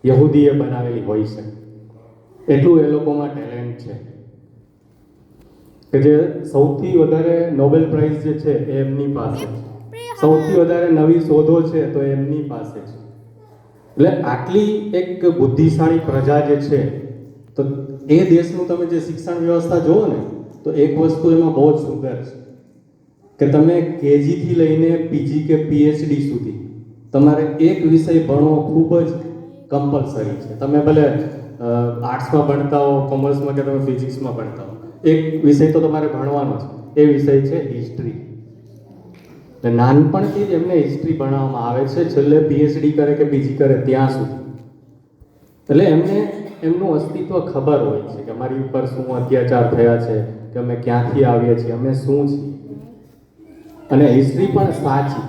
યહૂદીએ બનાવેલી હોય છે. એટલું એ લોકોમાં ટેલેન્ટ છે કે જે સૌથી વધારે નોબેલ પ્રાઇઝ જે છે એ એમની પાસે છે. સૌથી વધારે નવી શોધો છે તો એમની પાસે છે. એટલે આટલી એક બુદ્ધિશાળી પ્રજા જે છે, તો એ દેશનું તમે જે શિક્ષણ વ્યવસ્થા જુઓ ને, તો એક વસ્તુ એમાં બહુ જ સુંદર છે કે તમે કેજીથી લઈને પીજી કે પીએચડી સુધી તમારે એક વિષય ભણવો ખૂબ જ કમ્પલસરી છે. તમે ભલે આર્ટ્સમાં ભણતા હો, કોમર્સમાં કે તમે ફિઝિક્સમાં ભણતા હો, એક વિષય તો તમારે ભણવાનો છે. એ વિષય છે હિસ્ટ્રી. નાનપણથી જ એમને હિસ્ટ્રી ભણાવવામાં આવે છે, છેલ્લે પીએચડી કરે કે પીજી કરે ત્યાં સુધી. એટલે એમને એમનું અસ્તિત્વ ખબર હોય છે કે અમારી ઉપર શું અત્યાચાર થયા છે, કે અમે ક્યાંથી આવીએ છીએ, અમે શું છીએ. અને હિસ્ટ્રી પણ સાચી.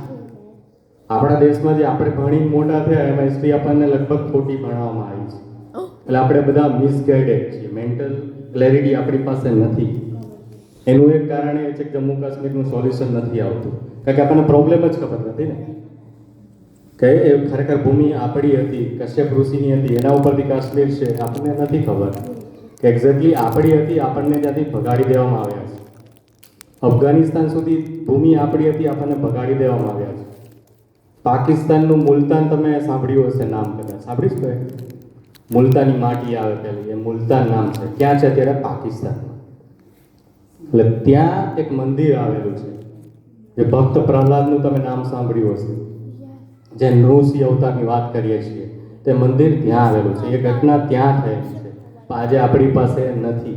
આપણા દેશમાં જે આપણે ભણીને મોટા થયા એમાં હિસ્ટ્રી આપણને લગભગ ખોટી ભણાવવામાં આવી છે. એટલે આપણે બધા મિસગાઈડેડ છીએ. મેન્ટલ ક્લેરિટી આપણી પાસે નથી. એનું એક કારણ એ છે કે જમ્મુ કાશ્મીરનું સોલ્યુશન નથી આવતું, કારણ કે આપણને પ્રોબ્લેમ જ ખબર નથી ને કે એ ખરેખર ભૂમિ આપણી હતી, કશ્યપ ઋષિની હતી, એના ઉપરથી કાશ્મીર છે. આપણને નથી ખબર કે એક્ઝેક્ટલી આપણી હતી, આપણને ત્યાંથી ભગાડી દેવામાં આવ્યા છે. અફઘાનિસ્તાન સુધી ભૂમિ આપણી હતી, આપણને ભગાડી દેવામાં આવ્યા છે. પાકિસ્તાનનું મુલતાન તમે સાંભળ્યું હશે નામ, કદાચ સાંભળ્યું છે. મુલતાની માટી આવે પેલી, એ મુલતાન નામ છે. ક્યાં છે અત્યારે? પાકિસ્તાનમાં. એટલે ત્યાં એક મંદિર આવેલું છે જે ભક્ત પ્રહલાદનું તમે નામ સાંભળ્યું હશે, જે નૃસિંહ અવતારની વાત કરીએ છીએ. તે મંદિર ત્યાં આવેલું છે. એ ઘટના ત્યાં થયેલી છે, આજે આપણી પાસે નથી.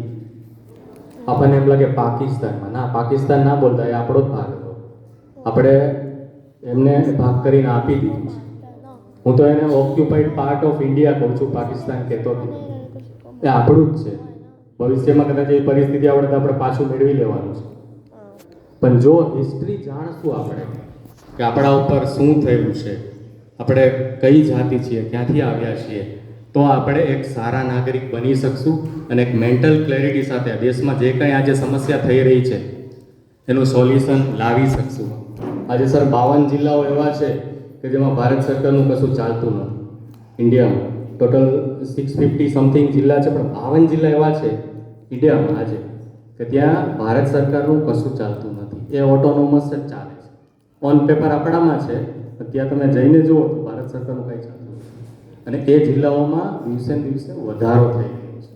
આપણને એમ લાગે પાકિસ્તાનમાં. ના, પાકિસ્તાન ના બોલતા, એ આપણો જ ભાગ હતો. આપણે એમને ભાગ કરીને આપી દીધું છે. હું તો એને ઓક્યુપાઈડ પાર્ટ ઓફ ઇન્ડિયા કહું છું, પાકિસ્તાન કહેતો નથી. એ આપણું જ છે. ભવિષ્યમાં કદાચ એ પરિસ્થિતિ આવડે તો આપણે પાછું મેળવી લેવાનું છે. પણ જો હિસ્ટ્રી જાણશું આપણે કે આપણા ઉપર શું થયું છે, આપણે કઈ જાતિ છીએ, ક્યાંથી આવ્યા છીએ, તો આપણે એક સારા નાગરિક બની શકશું અને એક મેન્ટલ ક્લેરિટી સાથે દેશમાં જે કંઈ આજે સમસ્યા થઈ રહી છે એનું સોલ્યુશન લાવી શકશું. આજે સર 52 જિલ્લાઓ એવા છે કે જેમાં ભારત સરકારનું કશું ચાલતું નથી. ઇન્ડિયામાં ટોટલ 650 સમથિંગ જિલ્લા છે, પણ 52 જિલ્લા એવા છે ઇન્ડિયામાં આજે કે ત્યાં ભારત સરકારનું કશું ચાલતું નથી. એ ઓટોનોમસ જ ચાલે છે. ઓન પેપર આપણામાં છે, ત્યાં તમે જઈને જુઓ તો ભારત સરકારનું કંઈ ચાલતું નથી. અને એ જિલ્લાઓમાં દિવસે ને દિવસે વધારો થઈ રહ્યો છે.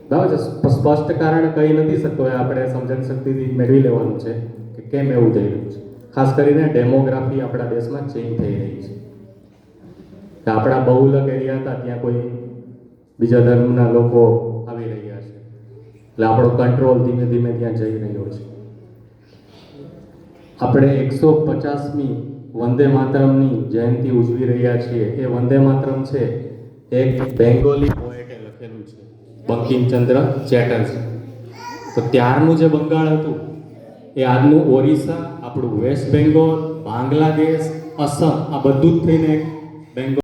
બરાબર છે. સ્પષ્ટ કારણ કહી નથી શકતો, એ આપણે સમજણ શક્તિથી મેળવી લેવાનું છે કે કેમ એવું થઈ રહ્યું છે. ખાસ કરીને ડેમોગ્રાફી આપણા દેશમાં ચેન્જ થઈ રહી છે. આપણા બહુલક એરિયા હતા ત્યાં કોઈ બીજા ધર્મના લોકો આવી રહ્યા છે, એટલે આપણો કંટ્રોલ ધીમે ધીમે ત્યાં જઈ રહ્યો છે. આપણે 150મી વંદે માતરમની જયંતિ ઉજવી રહ્યા છીએ. એ વંદે માતરમ છે એક બેંગોલી પોએટે લખેલું છે, બંકિમચંદ્ર ચેટર્જી. તો ત્યારનું જે બંગાળ હતું એ આજનું ઓરિસ્સા, આપણું વેસ્ટ બેંગોલ, બાંગ્લાદેશ, અસમ, આ બધું જ થઈને એક બેંગોલ